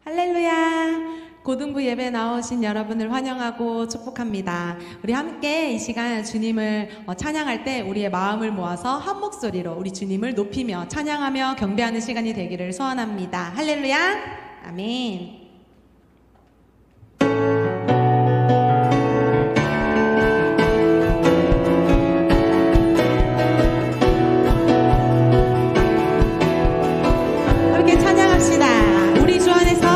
할렐루야! 고등부 예배 나오신 여러분을 환영하고 축복합니다. 우리 함께 이 시간 주님을 찬양할 때 우리의 마음을 모아서 한 목소리로 우리 주님을 높이며 찬양하며 경배하는 시간이 되기를 소원합니다. 할렐루야! 아멘. 함께 찬양합시다. 우리 주 안에서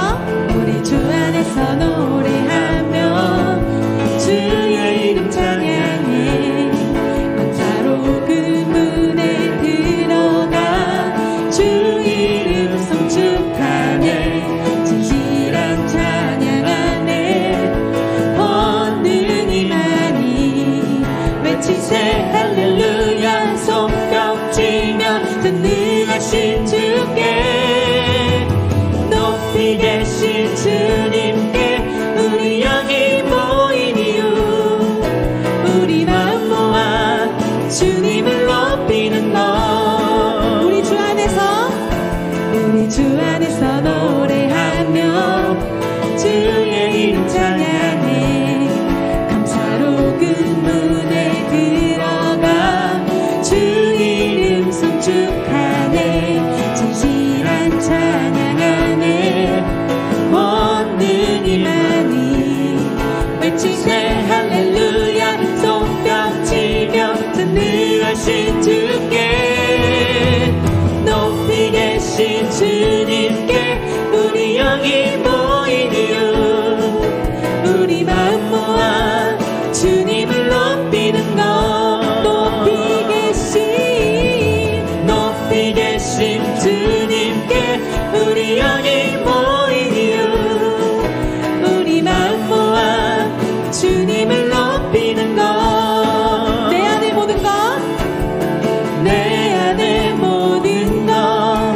노래하며 주의 이름 찬양해. 감사로 그 문에 들어가 주 이름 송축하네. 진실한 찬양하네. 권능이 많이 외치세 할렐루야. 손뼉치며 전능하신 주께 높이 계신 주님께 우리 여기 모인 이유 우리 마음 모아 주님을 높이는 것. 우리 주 안에서 노래하며 주의 이름 찬양해. 감사로 그 문에 들어가 주 이름 송축하네. 진실한 찬양하네. 권능이 많이 외치세 할렐루야. 손뼉치며 전능하신 주께 높이 계신 주님께 우리 여기 모인 이유 우리 마음 모아 주님을 높이는 것. 높이 계신 주님께 우리 여기 모인 이유 우리 마음 모아 주님을 높이는 것. 내 안의 모든 것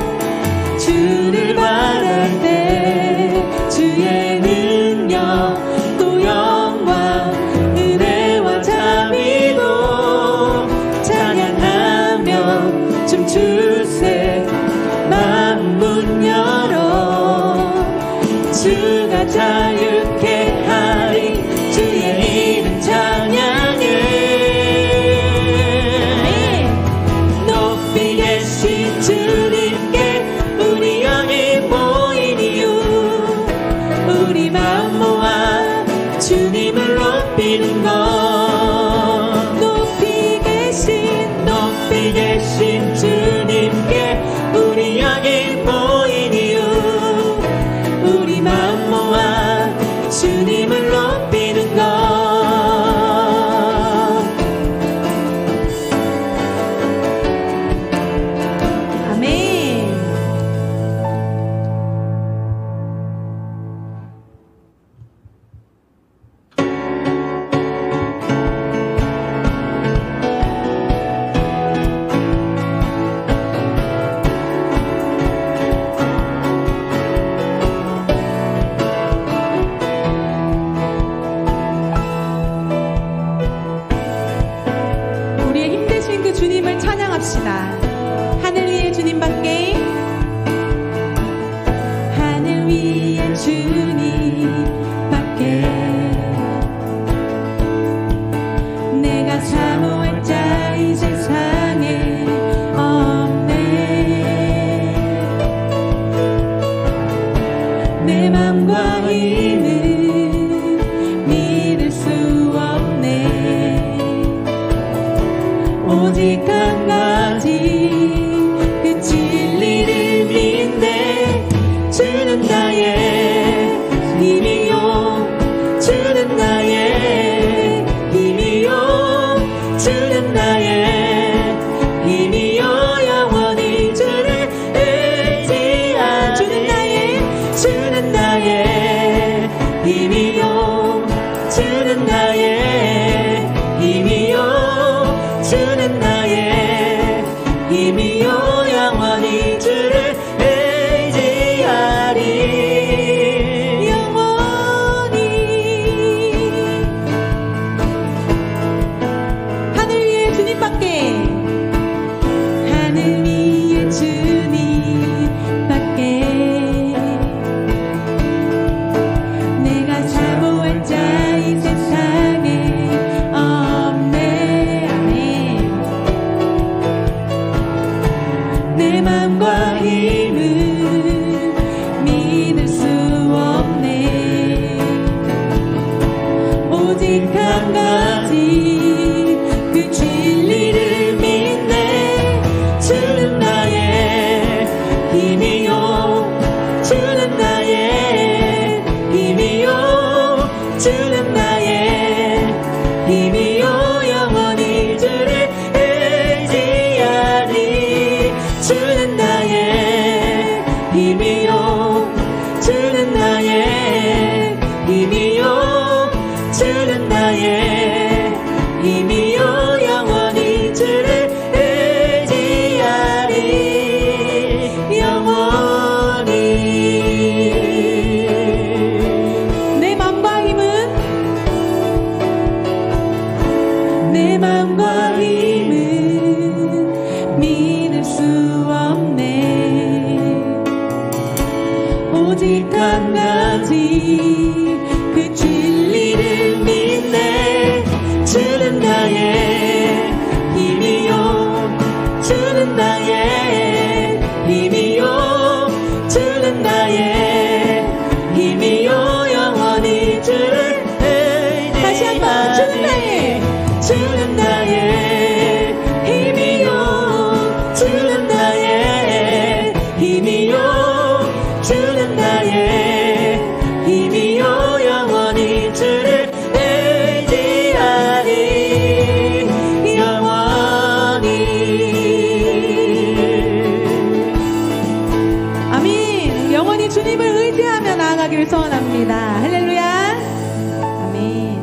주를 바랄 때 주의 능력 또 영광 은혜와 자비도 찬양하며 춤추세 마음과 힘은 믿을 수 없네. 오직 한 가지 그 진리를 믿네. 주는 나의 힘이요, 주는 나의 힘이요, 주는 나의 힘이요, 영원히 주를 의지하리. 주는 나의 힘이요, 주는 나의 힘이요, 주는 나의 힘이요, 영원히 주를 의지하리. 영원히. 내 맘과 힘은, 내 맘과 힘은 믿을 수 없네. 오직 한 가지 그 진리를 믿네. 주는 나의 힘이요, 주는 나의 힘이요, 주는 나의 힘이요, 영원히 주를 의지하리. 다시 한번 주는 나의, 주는 나의 힘이요, 주는 나의 힘이요, 주는 나의 힘이요, 영원히 주를 의지하리. 영원히. 아멘. 영원히 주님을 의지하며 나아가기를 소원합니다. 할렐루야. 아멘.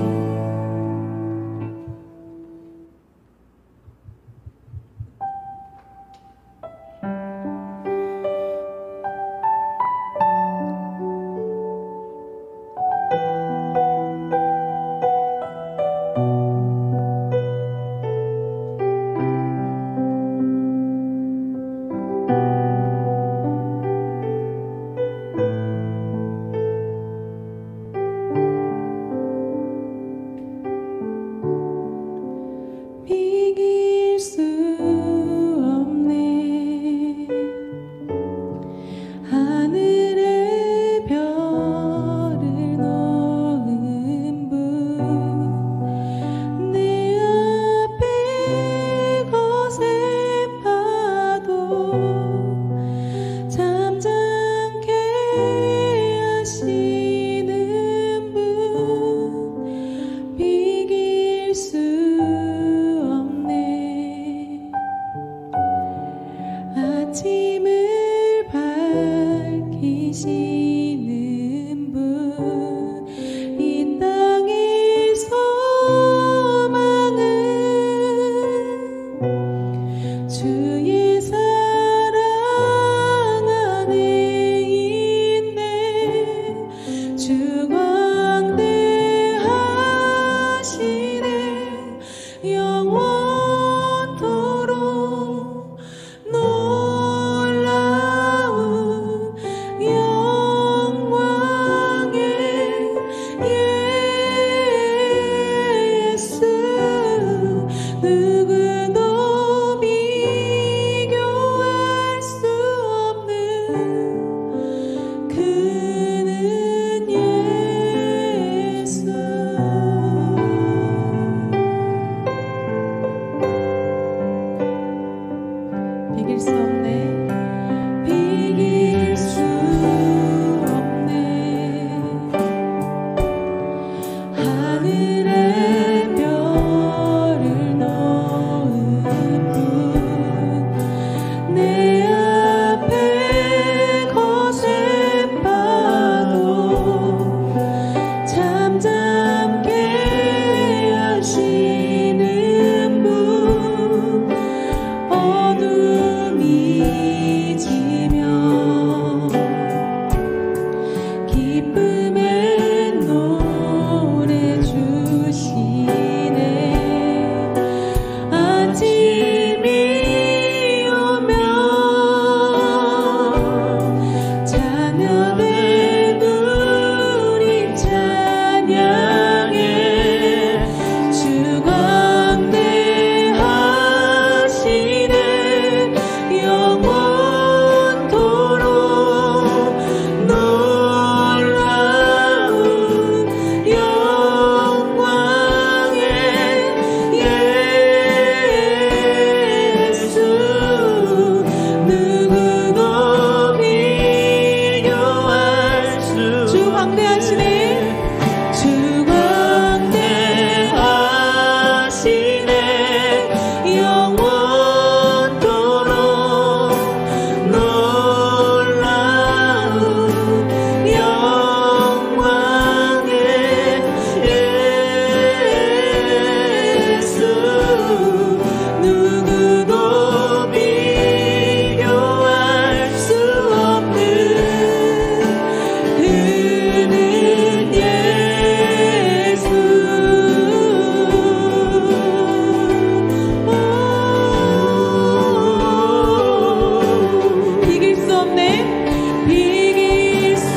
없네. 비길 수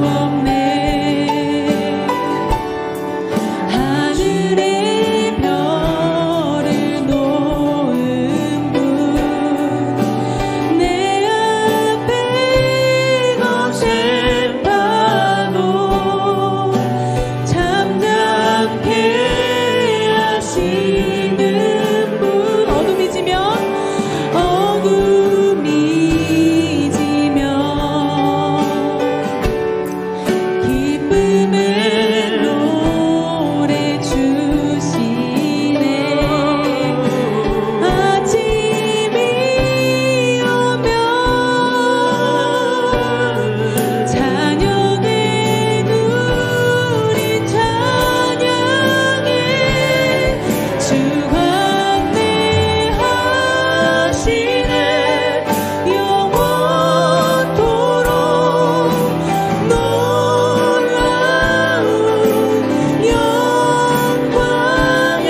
없네. 하늘에 별을 놓은 분, 내 앞에 거센 파도 잠잠케 하시는 분. 어둠이 지면 기쁨의 노래 주시네. 아침이 오면 자녀의 누린 찬양에 주 감내하시네. 영원토록 놀라운 영광의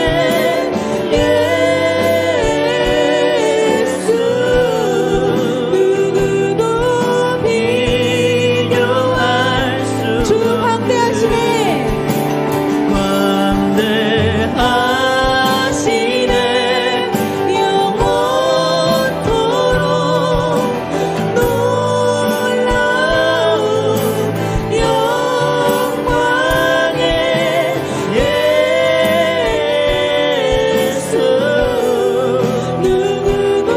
예수, 누구도 비교할 수. 주 광대하시네. 광대하시네. 영원토록 놀라운 영광의 예수, 누구도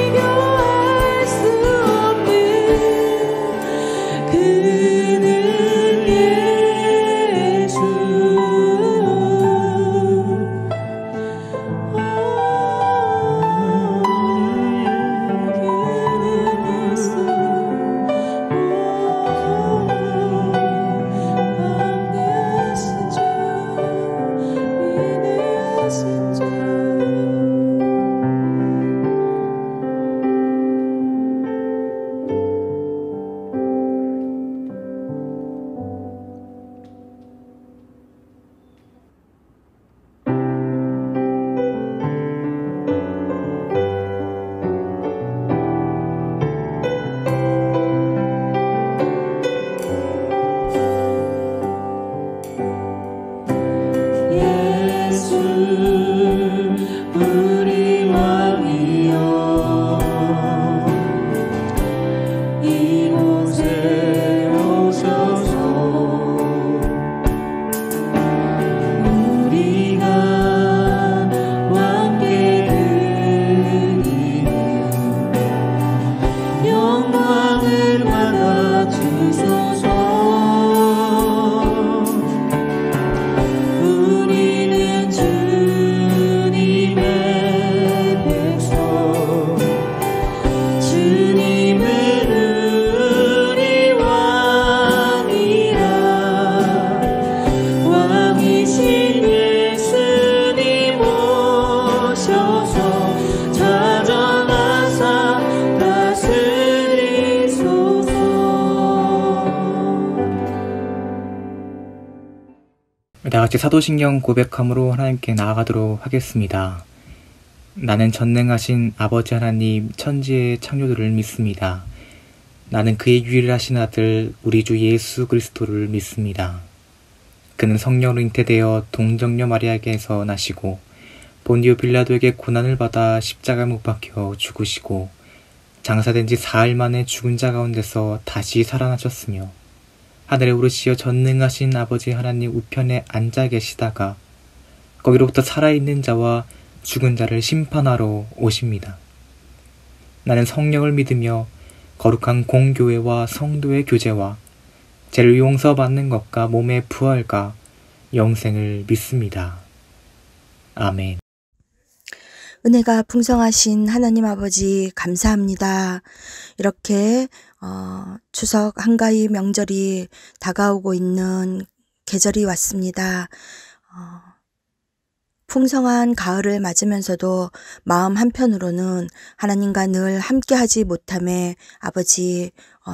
비교할 수 없는 그는 예수. 예수 우리 왕이여, 이곳에 오셔서 우리가 함께 드리는 영광을 받아 주소서. 우리는 주님의 백성, 주님은 우리 왕이라. 왕이신 예수님 오셔서 찾아가사 다스리소서. 다같이 사도신경 고백함으로 하나님께 나아가도록 하겠습니다. 나는 전능하신 아버지 하나님 천지의 창조주를 믿습니다. 나는 그의 유일하신 아들 우리 주 예수 그리스도를 믿습니다. 그는 성령으로 잉태되어 동정녀 마리아에게서 나시고 본디오 빌라도에게 고난을 받아 십자가에 못 박혀 죽으시고 장사된 지 4일 만에 죽은 자 가운데서 다시 살아나셨으며 하늘에 오르시어 전능하신 아버지 하나님 우편에 앉아 계시다가 거기로부터 살아있는 자와 죽은 자를 심판하러 오십니다. 나는 성령을 믿으며 거룩한 공교회와 성도의 교제와 죄를 용서받는 것과 몸의 부활과 영생을 믿습니다. 아멘. 은혜가 풍성하신 하나님 아버지 감사합니다. 이렇게 추석 한가위 명절이 다가오고 있는 계절이 왔습니다. 풍성한 가을을 맞으면서도 마음 한편으로는 하나님과 늘 함께하지 못함에 아버지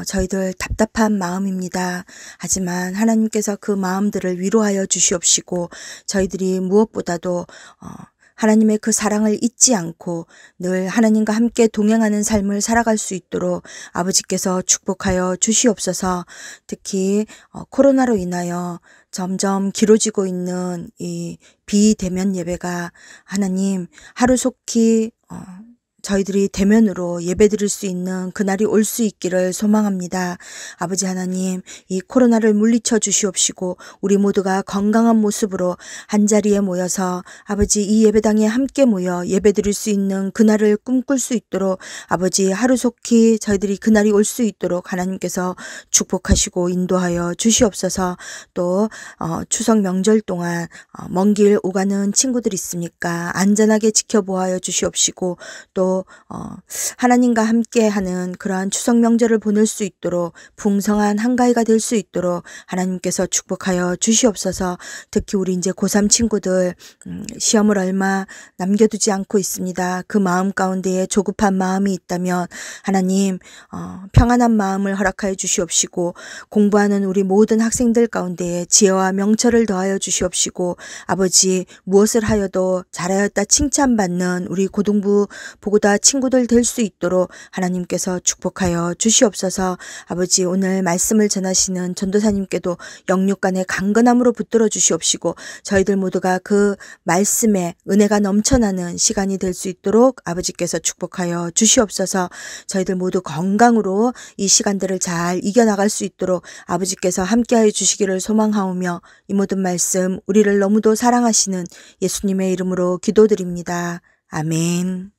저희들 답답한 마음입니다. 하지만 하나님께서 그 마음들을 위로하여 주시옵시고 저희들이 무엇보다도 하나님의 그 사랑을 잊지 않고 늘 하나님과 함께 동행하는 삶을 살아갈 수 있도록 아버지께서 축복하여 주시옵소서. 특히 코로나로 인하여 점점 길어지고 있는 이 비대면 예배가 하나님 하루속히 저희들이 대면으로 예배드릴 수 있는 그날이 올 수 있기를 소망합니다. 아버지 하나님, 이 코로나를 물리쳐 주시옵시고 우리 모두가 건강한 모습으로 한자리에 모여서 아버지 이 예배당에 함께 모여 예배드릴 수 있는 그날을 꿈꿀 수 있도록 아버지 하루속히 저희들이 그날이 올 수 있도록 하나님께서 축복하시고 인도하여 주시옵소서. 또 추석 명절 동안 먼 길 오가는 친구들 있습니까? 안전하게 지켜보아여 주시옵시고 또 하나님과 함께하는 그러한 추석 명절을 보낼 수 있도록 풍성한 한가위가 될 수 있도록 하나님께서 축복하여 주시옵소서. 특히 우리 이제 고3 친구들 시험을 얼마 남겨두지 않고 있습니다. 그 마음 가운데에 조급한 마음이 있다면 하나님 평안한 마음을 허락하여 주시옵시고 공부하는 우리 모든 학생들 가운데에 지혜와 명철을 더하여 주시옵시고 아버지 무엇을 하여도 잘하였다 칭찬받는 우리 고등부 보고다 친구들 될 수 있도록 하나님께서 축복하여 주시옵소서. 아버지 오늘 말씀을 전하시는 전도사님께도 영육간의 강건함으로 붙들어 주시옵시고 저희들 모두가 그 말씀에 은혜가 넘쳐나는 시간이 될 수 있도록 아버지께서 축복하여 주시옵소서. 저희들 모두 건강으로 이 시간들을 잘 이겨나갈 수 있도록 아버지께서 함께하여 주시기를 소망하오며 이 모든 말씀 우리를 너무도 사랑하시는 예수님의 이름으로 기도드립니다. 아멘.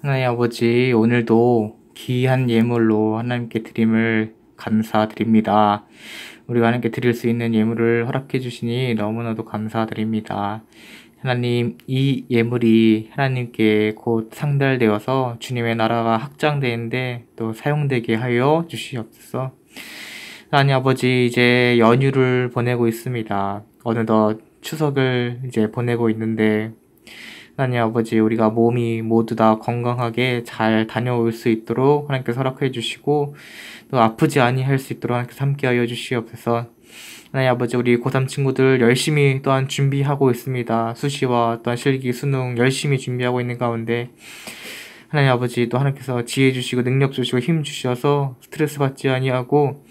하나님 아버지, 오늘도 귀한 예물로 하나님께 드림을 감사드립니다. 우리가 하나님께 드릴 수 있는 예물을 허락해 주시니 너무나도 감사드립니다. 하나님, 이 예물이 하나님께 곧 상달되어서 주님의 나라가 확장되는데 또 사용되게 하여 주시옵소서. 하나님 아버지, 이제 연휴를 보내고 있습니다. 어느덧 추석을 이제 보내고 있는데 하나님 아버지, 우리가 몸이 모두 다 건강하게 잘 다녀올 수 있도록 하나님께서 허락해 주시고 또 아프지 아니할 수 있도록 하나님께서 함께하여 주시옵소서. 하나님 아버지, 우리 고3 친구들 열심히 또한 준비하고 있습니다. 수시와 또한 실기, 수능 열심히 준비하고 있는 가운데 하나님 아버지, 또 하나님께서 지혜 주시고 능력 주시고 힘 주셔서 스트레스 받지 아니하고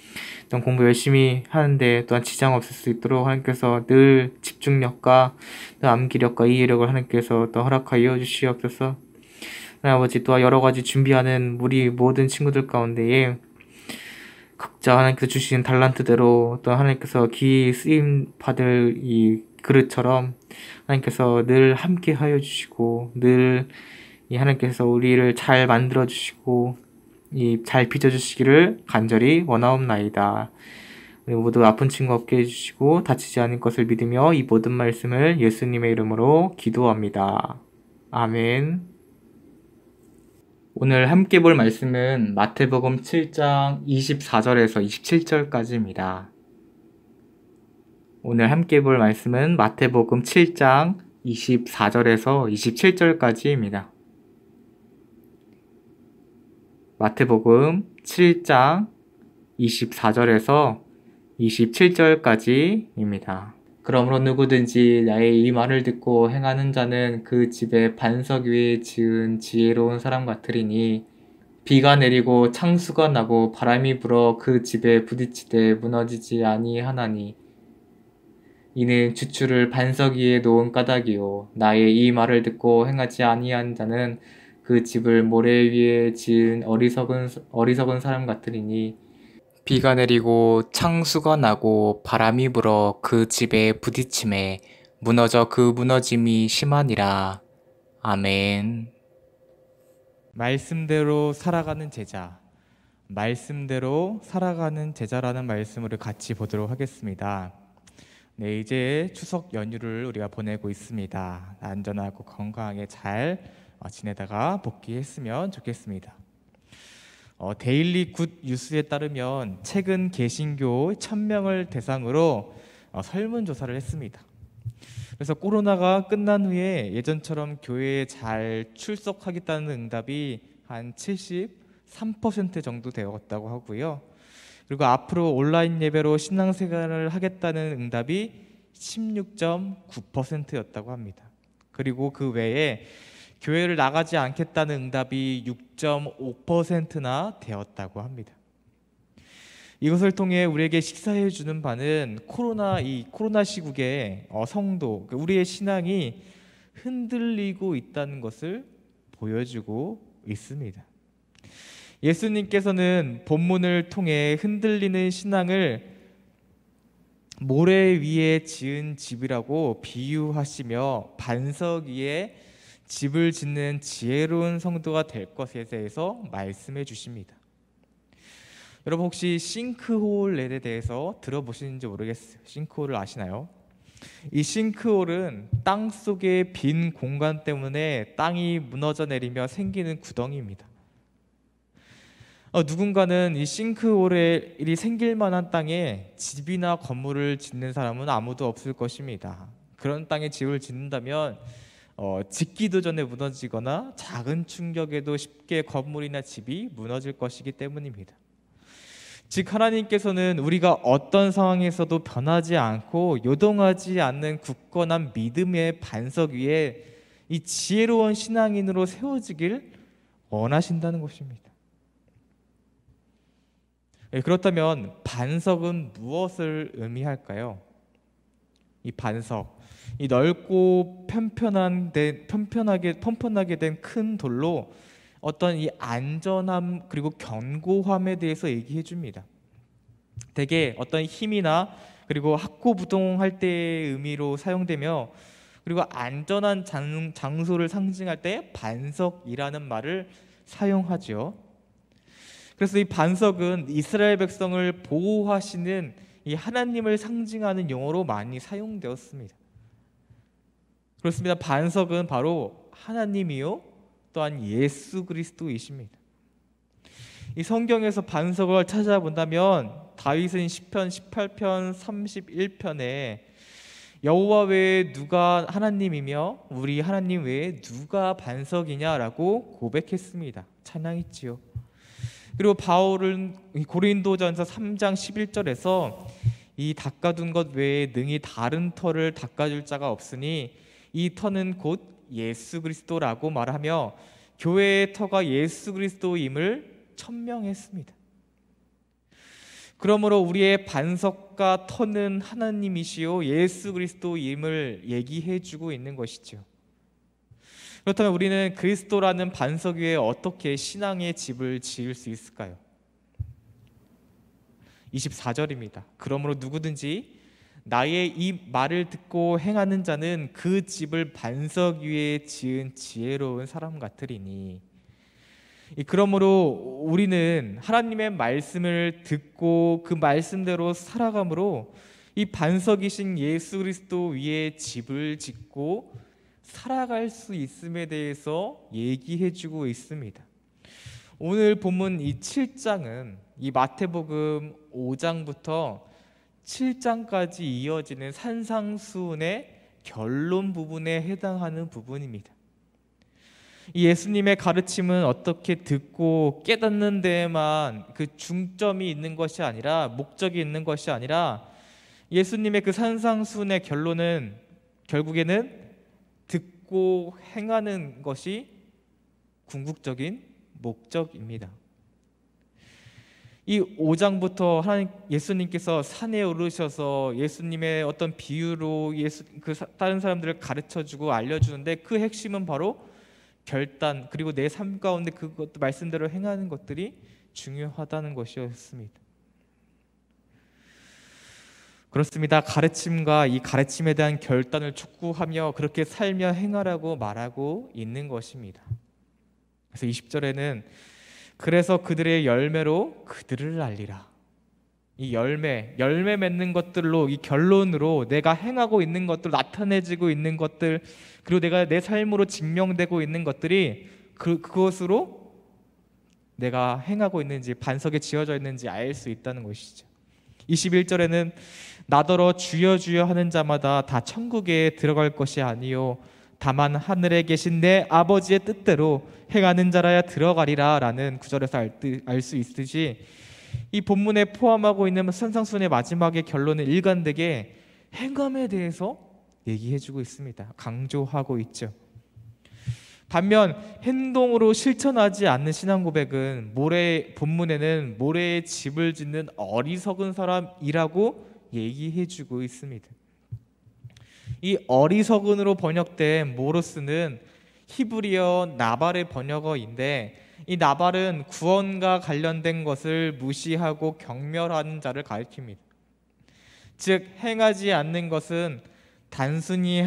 또 공부 열심히 하는데 또한 지장 없을 수 있도록 하나님께서 늘 집중력과 또 암기력과 이해력을 하나님께서 또 허락하여 주시옵소서. 하나님 아버지, 또한 여러 가지 준비하는 우리 모든 친구들 가운데에 각자 하나님께서 주신 달란트대로 또 하나님께서 기이 쓰임 받을 이 그릇처럼 하나님께서 늘 함께 하여 주시고 늘 이 하나님께서 우리를 잘 만들어 주시고 잘 빚어주시기를 간절히 원하옵나이다. 우리 모두 아픈 친구 없게 해주시고 다치지 않을 것을 믿으며 이 모든 말씀을 예수님의 이름으로 기도합니다. 아멘. 오늘 함께 볼 말씀은 마태복음 7장 24절에서 27절까지입니다. 오늘 함께 볼 말씀은 마태복음 7장 24절에서 27절까지입니다. 마태복음 7장 24절에서 27절까지입니다. 그러므로 누구든지 나의 이 말을 듣고 행하는 자는 그 집에 반석 위에 지은 지혜로운 사람 같으리니 비가 내리고 창수가 나고 바람이 불어 그 집에 부딪히되 무너지지 아니하나니 이는 주추를 반석 위에 놓은 까닭이요 나의 이 말을 듣고 행하지 아니한 자는 그 집을 모래 위에 지은 어리석은 사람 같으리니 비가 내리고 창수가 나고 바람이 불어 그 집에 부딪힘에 무너져 그 무너짐이 심하니라. 아멘. 말씀대로 살아가는 제자, 말씀대로 살아가는 제자라는 말씀을 같이 보도록 하겠습니다. 네, 이제 추석 연휴를 우리가 보내고 있습니다. 안전하고 건강하게 잘 지내다가 복귀했으면 좋겠습니다. 데일리 굿 뉴스에 따르면 최근 개신교 1000명을 대상으로 설문조사를 했습니다. 그래서 코로나가 끝난 후에 예전처럼 교회에 잘 출석하겠다는 응답이 한 73% 정도 되었다고 하고요. 그리고 앞으로 온라인 예배로 신앙생활을 하겠다는 응답이 16.9%였다고 합니다. 그리고 그 외에 교회를 나가지 않겠다는 응답이 6.5%나 되었다고 합니다. 이것을 통해 우리에게 식사해 주는 바는 코로나 시국에 성도, 우리의 신앙이 흔들리고 있다는 것을 보여주고 있습니다. 예수님께서는 본문을 통해 흔들리는 신앙을 모래 위에 지은 집이라고 비유하시며 반석 위에 집을 짓는 지혜로운 성도가 될 것에 대해서 말씀해 주십니다. 여러분 혹시 싱크홀에 대해서 들어보시는지 모르겠어요. 싱크홀을 아시나요? 이 싱크홀은 땅 속의 빈 공간 때문에 땅이 무너져 내리며 생기는 구덩이입니다. 누군가는 이 싱크홀이 생길 만한 땅에 집이나 건물을 짓는 사람은 아무도 없을 것입니다. 그런 땅에 집을 짓는다면 짓기도 전에 무너지거나 작은 충격에도 쉽게 건물이나 집이 무너질 것이기 때문입니다. 즉 하나님께서는 우리가 어떤 상황에서도 변하지 않고 요동하지 않는 굳건한 믿음의 반석 위에 이 지혜로운 신앙인으로 세워지길 원하신다는 것입니다. 그렇다면 반석은 무엇을 의미할까요? 이 반석, 이 넓고 편편하게 된 큰 돌로 어떤 이 안전함 그리고 견고함에 대해서 얘기해 줍니다. 대개 어떤 힘이나 그리고 학고부동할 때의 의미로 사용되며 그리고 안전한 장소를 상징할 때 반석이라는 말을 사용하죠. 그래서 이 반석은 이스라엘 백성을 보호하시는 이 하나님을 상징하는 용어로 많이 사용되었습니다. 그렇습니다. 반석은 바로 하나님이요 또한 예수 그리스도이십니다. 이 성경에서 반석을 찾아본다면 다윗은 시편 18편 31편에 여호와 외에 누가 하나님이며 우리 하나님 외에 누가 반석이냐라고 고백했습니다. 찬양했지요. 그리고 바울은 고린도전서 3장 11절에서 이 닦아둔 것 외에 능히 다른 터를 닦아줄 자가 없으니 이 터는 곧 예수 그리스도라고 말하며 교회의 터가 예수 그리스도임을 천명했습니다. 그러므로 우리의 반석과 터는 하나님이시요 예수 그리스도임을 얘기해주고 있는 것이죠. 그렇다면 우리는 그리스도라는 반석 위에 어떻게 신앙의 집을 지을 수 있을까요? 24절입니다. 그러므로 누구든지 나의 이 말을 듣고 행하는 자는 그 집을 반석 위에 지은 지혜로운 사람 같으리니 그러므로 우리는 하나님의 말씀을 듣고 그 말씀대로 살아감으로 이 반석이신 예수 그리스도 위에 집을 짓고 살아갈 수 있음에 대해서 얘기해주고 있습니다. 오늘 본문 이 7장은 이 마태복음 5장부터 7장까지 이어지는 산상수훈의 결론 부분에 해당하는 부분입니다. 이 예수님의 가르침은 어떻게 듣고 깨닫는 데에만 그 중점이 있는 것이 아니라, 목적이 있는 것이 아니라, 예수님의 그 산상수훈의 결론은 결국에는 듣고 행하는 것이 궁극적인 목적입니다. 이 5장부터 예수님께서 산에 오르셔서 예수님의 어떤 비유로 다른 사람들을 가르쳐주고 알려주는데, 그 핵심은 바로 결단, 그리고 내 삶 가운데 그것 말씀대로 행하는 것들이 중요하다는 것이었습니다. 그렇습니다. 가르침과 이 가르침에 대한 결단을 촉구하며 그렇게 살며 행하라고 말하고 있는 것입니다. 그래서 20절에는 그래서 그들의 열매로 그들을 알리라. 이 열매 맺는 것들로, 이 결론으로 내가 행하고 있는 것들, 나타내지고 있는 것들, 그리고 내가 내 삶으로 증명되고 있는 것들이 그것으로 내가 행하고 있는지, 반석에 지어져 있는지 알 수 있다는 것이죠. 21절에는 나더러 주여 주여 하는 자마다 다 천국에 들어갈 것이 아니요 다만 하늘에 계신 내 아버지의 뜻대로 행하는 자라야 들어가리라 라는 구절에서 알 수 있듯이, 이 본문에 포함하고 있는 산상수훈의 마지막의 결론은 일관되게 행함에 대해서 얘기해주고 있습니다. 강조하고 있죠. 반면 행동으로 실천하지 않는 신앙 고백은 본문에는 모래에 집을 짓는 어리석은 사람이라고 얘기해주고 있습니다. 이 어리석은으로 번역된 모로스는 히브리어 나발의 번역어인데, 이 나발은 구원과 관련된 것을 무시하고 경멸하는 자를 가리킵니다. 즉 행하지 않는 것은 단순히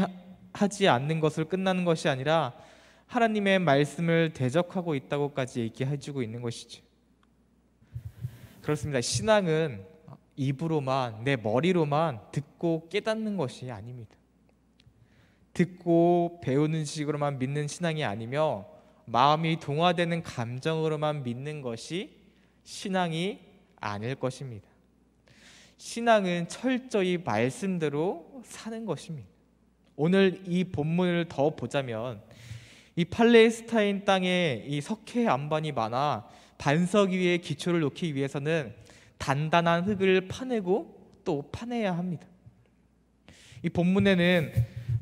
하지 않는 것을 끝나는 것이 아니라 하나님의 말씀을 대적하고 있다고까지 얘기해주고 있는 것이죠. 그렇습니다. 신앙은 입으로만, 내 머리로만 듣고 깨닫는 것이 아닙니다. 듣고 배우는 식으로만 믿는 신앙이 아니며 마음이 동화되는 감정으로만 믿는 것이 신앙이 아닐 것입니다. 신앙은 철저히 말씀대로 사는 것입니다. 오늘 이 본문을 더 보자면 이 팔레스타인 땅에 이 석회 안반이 많아 반석 위에 기초를 놓기 위해서는 단단한 흙을 파내고 또 파내야 합니다. 이 본문에는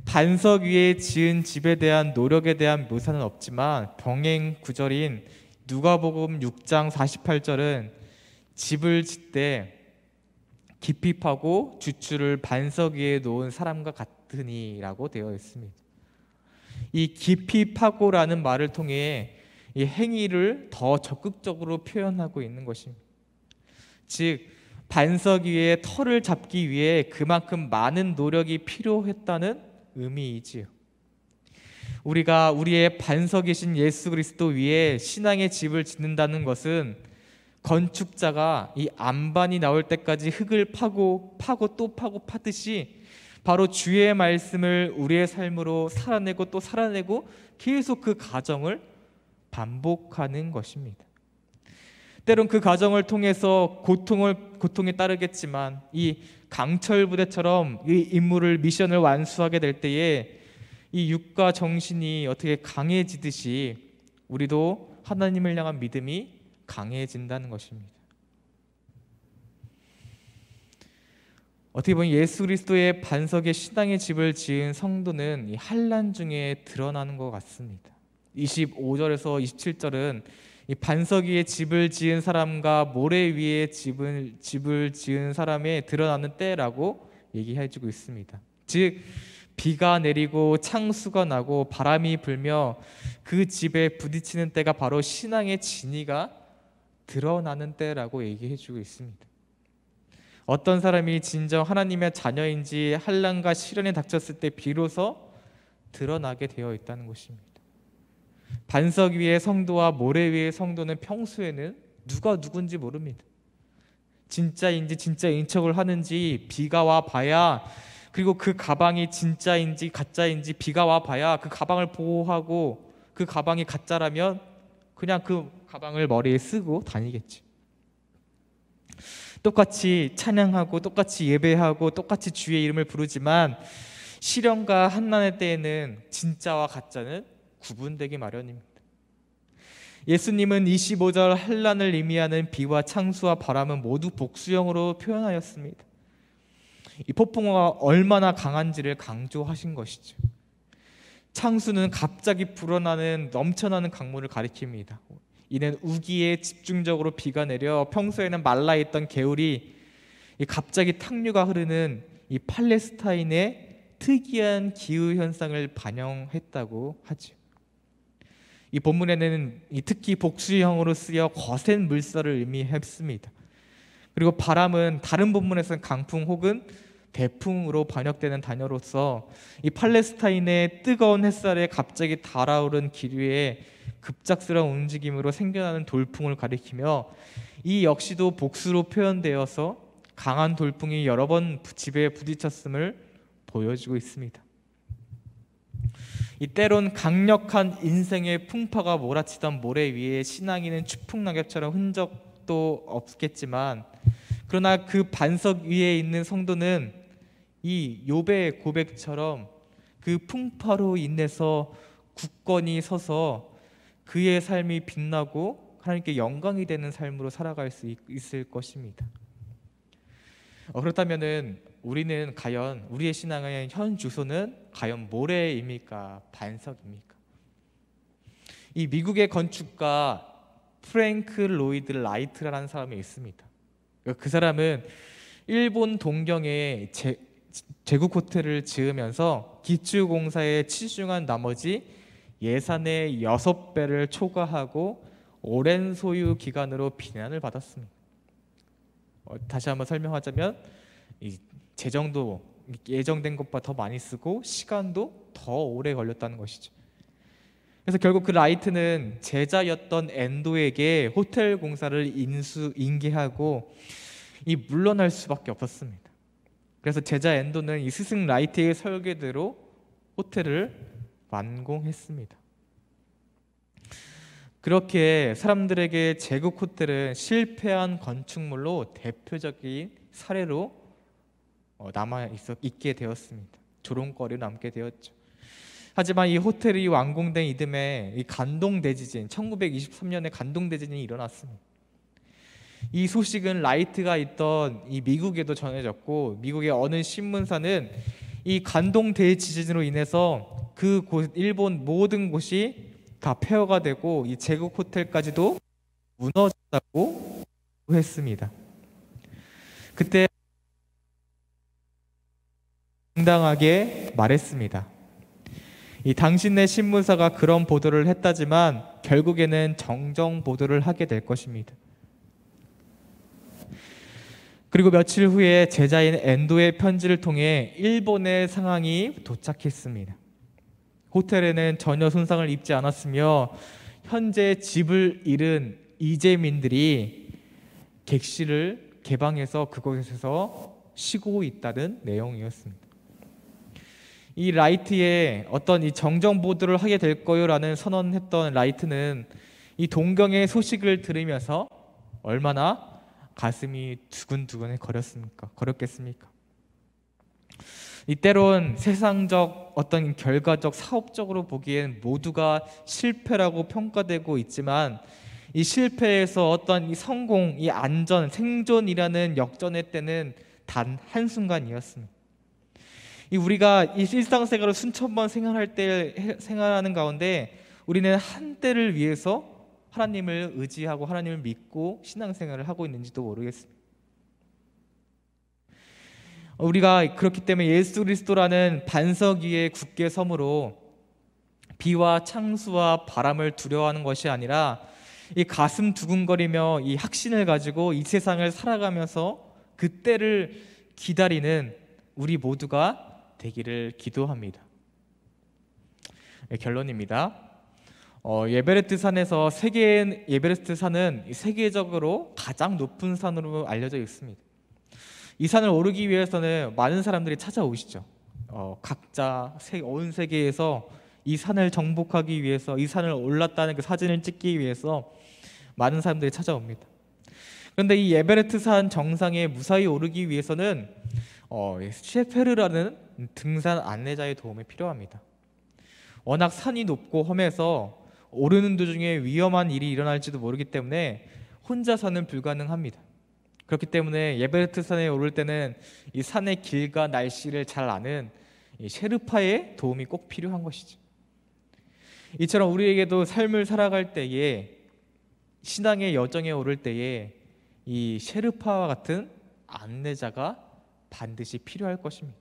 반석 위에 지은 집에 대한 노력에 대한 묘사는 없지만 병행 구절인 누가복음 6장 48절은 집을 짓되 깊이 파고 주추를 반석 위에 놓은 사람과 같으니라고 되어 있습니다. 이 깊이 파고라는 말을 통해 이 행위를 더 적극적으로 표현하고 있는 것입니다. 즉 반석 위에 터를 잡기 위해 그만큼 많은 노력이 필요했다는 의미이지요. 우리가 우리의 반석이신 예수 그리스도 위에 신앙의 집을 짓는다는 것은 건축자가 이 안반이 나올 때까지 흙을 파고 또 파고 파듯이 바로 주의 말씀을 우리의 삶으로 살아내고 또 살아내고 계속 그 과정을 반복하는 것입니다. 때론 그 과정을 통해서 고통에 따르겠지만 이 강철 부대처럼 이 임무를 미션을 완수하게 될 때에 이 육과 정신이 어떻게 강해지듯이 우리도 하나님을 향한 믿음이 강해진다는 것입니다. 어떻게 보면 예수 그리스도의 반석에 신앙의 집을 지은 성도는 이 환난 중에 드러나는 것 같습니다. 25절에서 27절은 이 반석 위에 집을 지은 사람과 모래 위에 집을 지은 사람의 드러나는 때라고 얘기해주고 있습니다. 즉 비가 내리고 창수가 나고 바람이 불며 그 집에 부딪히는 때가 바로 신앙의 진위가 드러나는 때라고 얘기해주고 있습니다. 어떤 사람이 진정 하나님의 자녀인지 환난과 시련에 닥쳤을 때 비로소 드러나게 되어 있다는 것입니다. 반석 위의 성도와 모래 위의 성도는 평소에는 누가 누군지 모릅니다. 진짜인지 진짜인 척을 하는지 비가 와 봐야, 그리고 그 가방이 진짜인지 가짜인지 비가 와 봐야 그 가방을 보호하고, 그 가방이 가짜라면 그냥 그 가방을 머리에 쓰고 다니겠지. 똑같이 찬양하고 똑같이 예배하고 똑같이 주의 이름을 부르지만 시련과 환난의 때에는 진짜와 가짜는 구분되기 마련입니다. 예수님은 25절 환난을 의미하는 비와 창수와 바람은 모두 복수형으로 표현하였습니다. 이 폭풍우가 얼마나 강한지를 강조하신 것이죠. 창수는 갑자기 불어나는 넘쳐나는 강물을 가리킵니다. 이는 우기에 집중적으로 비가 내려 평소에는 말라있던 개울이 갑자기 탕류가 흐르는 이 팔레스타인의 특이한 기후 현상을 반영했다고 하죠. 이 본문에는 특히 복수형으로 쓰여 거센 물살을 의미했습니다. 그리고 바람은 다른 본문에서는 강풍 혹은 대풍으로 번역되는 단어로서 이 팔레스타인의 뜨거운 햇살에 갑자기 달아오른 기류에 급작스러운 움직임으로 생겨나는 돌풍을 가리키며, 이 역시도 복수로 표현되어서 강한 돌풍이 여러 번 집에 부딪혔음을 보여주고 있습니다. 이 때론 강력한 인생의 풍파가 몰아치던 모래 위에 신앙인은 추풍낙엽처럼 흔적도 없겠지만, 그러나 그 반석 위에 있는 성도는 이 욥의 고백처럼 그 풍파로 인해서 굳건히 서서 그의 삶이 빛나고 하나님께 영광이 되는 삶으로 살아갈 수 있을 것입니다. 그렇다면은 우리는 과연, 우리의 신앙의 현 주소는 과연 모래입니까? 반석입니까? 이 미국의 건축가 프랭크 로이드 라이트라는 사람이 있습니다. 그 사람은 일본 동경에 제국 호텔을 지으면서 기초공사에 치중한 나머지 예산의 6배를 초과하고 오랜 소유 기간으로 비난을 받았습니다. 다시 한번 설명하자면 이 재정도 예정된 것보다 더 많이 쓰고 시간도 더 오래 걸렸다는 것이죠. 그래서 결국 그 라이트는 제자였던 엔도에게 호텔 공사를 인계하고 물러날 수밖에 없었습니다. 그래서 제자 엔도는 이 스승 라이트의 설계대로 호텔을 완공했습니다. 그렇게 사람들에게 제국 호텔은 실패한 건축물로 대표적인 사례로 있게 되었습니다. 조롱거리로 남게 되었죠. 하지만 이 호텔이 완공된 이듬해 이 간동 대지진, 1923년에 간동 대지진이 일어났습니다. 이 소식은 라이트가 있던 이 미국에도 전해졌고, 미국의 어느 신문사는 이 간동 대지진으로 인해서 일본 모든 곳이 다 폐허가 되고 이 제국 호텔까지도 무너졌다고 했습니다. 그때 당당하게 말했습니다. 이 당신네 신문사가 그런 보도를 했다지만 결국에는 정정 보도를 하게 될 것입니다. 그리고 며칠 후에 제자인 엔도의 편지를 통해 일본의 상황이 도착했습니다. 호텔에는 전혀 손상을 입지 않았으며 현재 집을 잃은 이재민들이 객실을 개방해서 그곳에서 쉬고 있다는 내용이었습니다. 이 라이트의 어떤 이 정정 보도를 하게 될 거요라는 선언했던 라이트는 이 동경의 소식을 들으면서 얼마나 가슴이 두근두근 거렸겠습니까? 이때론 세상적 어떤 결과적 사업적으로 보기엔 모두가 실패라고 평가되고 있지만 이 실패에서 어떤 이 성공, 이 안전, 생존이라는 역전의 때는 단 한순간이었습니다. 우리가 이 일상생활을 순천번 생활하는 가운데 우리는 한때를 위해서 하나님을 의지하고 하나님을 믿고 신앙생활을 하고 있는지도 모르겠습니다. 우리가 그렇기 때문에 예수 그리스도라는 반석 위에 굳게 섬으로 비와 창수와 바람을 두려워하는 것이 아니라 이 가슴 두근거리며 이 확신을 가지고 이 세상을 살아가면서 그때를 기다리는 우리 모두가 되기를 기도합니다. 결론입니다. 에베레스트 산에서 에베레스트 산은 세계적으로 가장 높은 산으로 알려져 있습니다. 이 산을 오르기 위해서는 많은 사람들이 찾아오시죠. 각자 온 세계에서 이 산을 정복하기 위해서, 이 산을 올랐다는 그 사진을 찍기 위해서 많은 사람들이 찾아옵니다. 그런데 이 에베레스트 산 정상에 무사히 오르기 위해서는 셰페르라는 등산 안내자의 도움이 필요합니다. 워낙 산이 높고 험해서 오르는 도중에 위험한 일이 일어날지도 모르기 때문에 혼자서는 불가능합니다. 그렇기 때문에 에베레스트 산에 오를 때는 이 산의 길과 날씨를 잘 아는 이 셰르파의 도움이 꼭 필요한 것이죠. 이처럼 우리에게도 삶을 살아갈 때에, 신앙의 여정에 오를 때에 이 셰르파와 같은 안내자가 반드시 필요할 것입니다.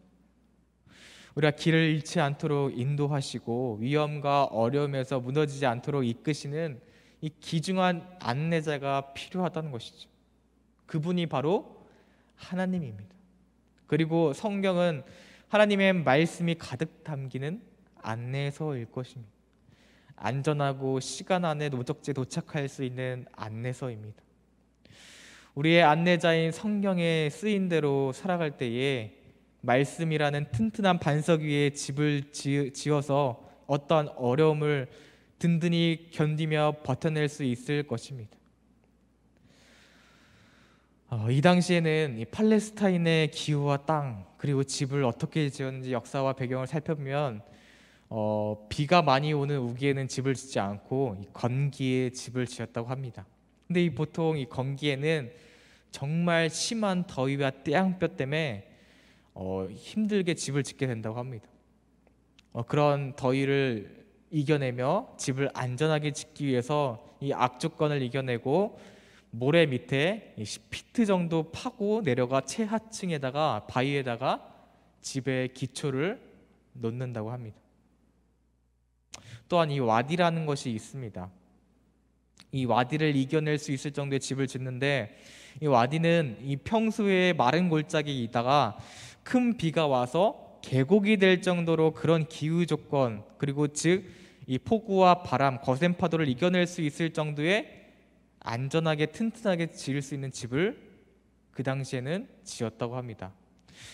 우리가 길을 잃지 않도록 인도하시고 위험과 어려움에서 무너지지 않도록 이끄시는 이 귀중한 안내자가 필요하다는 것이죠. 그분이 바로 하나님입니다. 그리고 성경은 하나님의 말씀이 가득 담기는 안내서일 것입니다. 안전하고 시간 안에 목적지에 도착할 수 있는 안내서입니다. 우리의 안내자인 성경에 쓰인 대로 살아갈 때에 말씀이라는 튼튼한 반석 위에 집을 지어서 어떠한 어려움을 든든히 견디며 버텨낼 수 있을 것입니다. 이 당시에는 이 팔레스타인의 기후와 땅, 그리고 집을 어떻게 지었는지 역사와 배경을 살펴보면 비가 많이 오는 우기에는 집을 짓지 않고 이 건기에 집을 지었다고 합니다. 근데 보통 이 건기에는 정말 심한 더위와 태양볕 때문에 힘들게 집을 짓게 된다고 합니다. 그런 더위를 이겨내며 집을 안전하게 짓기 위해서 이 악조건을 이겨내고 모래 밑에 10피트 정도 파고 내려가 최하층에다가 바위에다가 집의 기초를 놓는다고 합니다. 또한 이 와디라는 것이 있습니다. 이 와디를 이겨낼 수 있을 정도의 집을 짓는데, 이 와디는 이 평소에 마른 골짜기에 있다가 큰 비가 와서 계곡이 될 정도로 그런 기후 조건, 그리고 즉 이 폭우와 바람, 거센 파도를 이겨낼 수 있을 정도의 안전하게 튼튼하게 지을 수 있는 집을 그 당시에는 지었다고 합니다.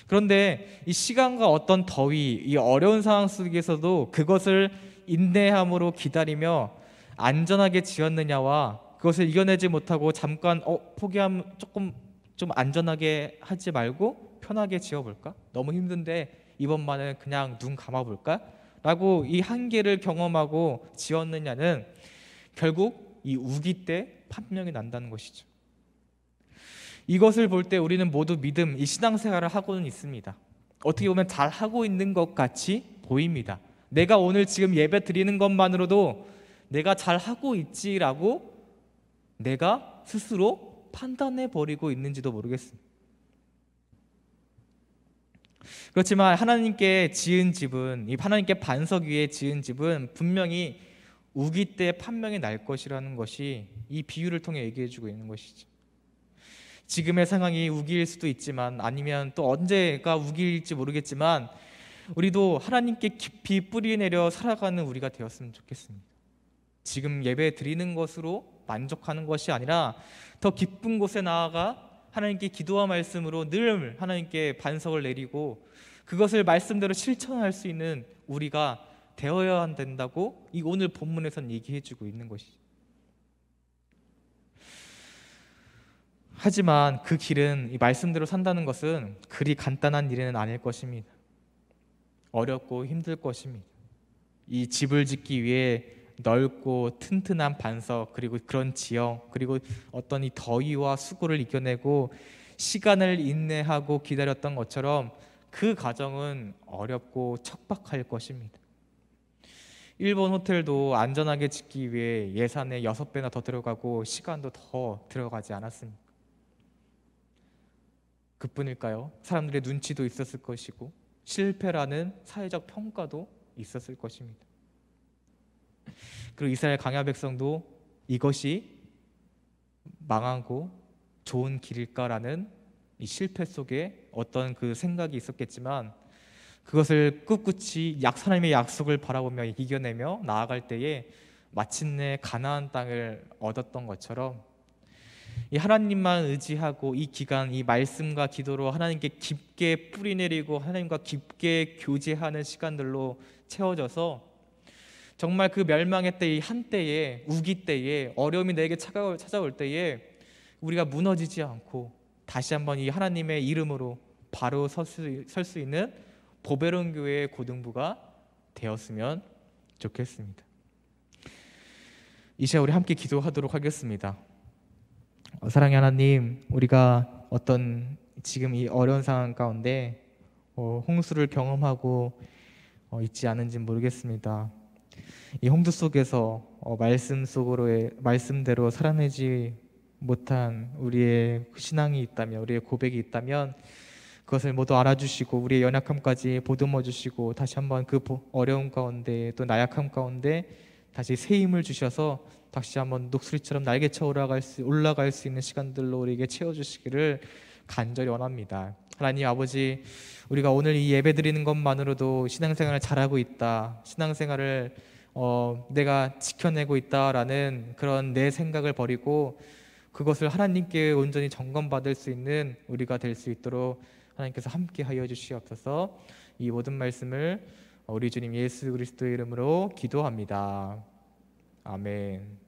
그런데 이 시간과 어떤 더위, 이 어려운 상황 속에서도 그것을 인내함으로 기다리며 안전하게 지었느냐와 그것을 이겨내지 못하고 잠깐 포기하면 조금 좀 안전하게 하지 말고 편하게 지어볼까? 너무 힘든데 이번만은 그냥 눈 감아볼까? 라고 이 한계를 경험하고 지었느냐는 결국 이 우기 때 판명이 난다는 것이죠. 이것을 볼 때 우리는 모두 믿음, 이 신앙생활을 하고는 있습니다. 어떻게 보면 잘 하고 있는 것 같이 보입니다. 내가 오늘 지금 예배 드리는 것만으로도 내가 잘 하고 있지라고 내가 스스로 판단해 버리고 있는지도 모르겠습니다. 그렇지만 하나님께 지은 집은, 이 하나님께 반석 위에 지은 집은 분명히 우기 때 판명이 날 것이라는 것이 이 비유를 통해 얘기해 주고 있는 것이죠. 지금의 상황이 우기일 수도 있지만, 아니면 또 언제가 우기일지 모르겠지만 우리도 하나님께 깊이 뿌리 내려 살아가는 우리가 되었으면 좋겠습니다. 지금 예배 드리는 것으로 만족하는 것이 아니라 더 깊은 곳에 나아가 하나님께 기도와 말씀으로 늘 하나님께 반석을 내리고 그것을 말씀대로 실천할 수 있는 우리가 되어야 된다고 이 오늘 본문에서는 얘기해 주고 있는 것이죠. 하지만 그 길은, 이 말씀대로 산다는 것은 그리 간단한 일은 아닐 것입니다. 어렵고 힘들 것입니다. 이 집을 짓기 위해 넓고 튼튼한 반석, 그리고 그런 지형, 그리고 어떤 이 더위와 수고를 이겨내고 시간을 인내하고 기다렸던 것처럼 그 과정은 어렵고 척박할 것입니다. 일본 호텔도 안전하게 짓기 위해 예산의 6배나 더 들어가고 시간도 더 들어가지 않았습니까? 그뿐일까요? 사람들의 눈치도 있었을 것이고 실패라는 사회적 평가도 있었을 것입니다. 그리고 이스라엘 광야 백성도 이것이 망하고 좋은 길일까라는 이 실패 속에 어떤 그 생각이 있었겠지만, 그것을 꿋꿋이 하나님의 약속을 바라보며 이겨내며 나아갈 때에 마침내 가나안 땅을 얻었던 것처럼 이 하나님만 의지하고 이 기간, 이 말씀과 기도로 하나님께 깊게 뿌리내리고 하나님과 깊게 교제하는 시간들로 채워져서 정말 그 멸망의 때, 이 한때에, 우기 때에, 어려움이 내게 찾아올 때에 우리가 무너지지 않고 다시 한번 이 하나님의 이름으로 바로 설 수 있는 보배로운 교회의 고등부가 되었으면 좋겠습니다. 이 시간 우리 함께 기도하도록 하겠습니다. 사랑의 하나님, 우리가 어떤 지금 이 어려운 상황 가운데 홍수를 경험하고 있지 않은지 모르겠습니다. 이 홍수 속에서 말씀대로 살아내지 못한 우리의 신앙이 있다면, 우리의 고백이 있다면 그것을 모두 알아주시고 우리의 연약함까지 보듬어 주시고 다시 한번 그 어려움 가운데 또 나약함 가운데 다시 새 힘을 주셔서 다시 한번 녹수리처럼 날개쳐 올라갈 수 있는 시간들로 우리에게 채워주시기를 간절히 원합니다. 하나님 아버지, 우리가 오늘 이 예배 드리는 것만으로도 신앙생활을 잘하고 있다, 신앙생활을 내가 지켜내고 있다라는 그런 내 생각을 버리고 그것을 하나님께 온전히 점검받을 수 있는 우리가 될 수 있도록 하나님께서 함께 하여 주시옵소서. 이 모든 말씀을 우리 주님 예수 그리스도의 이름으로 기도합니다. 아멘.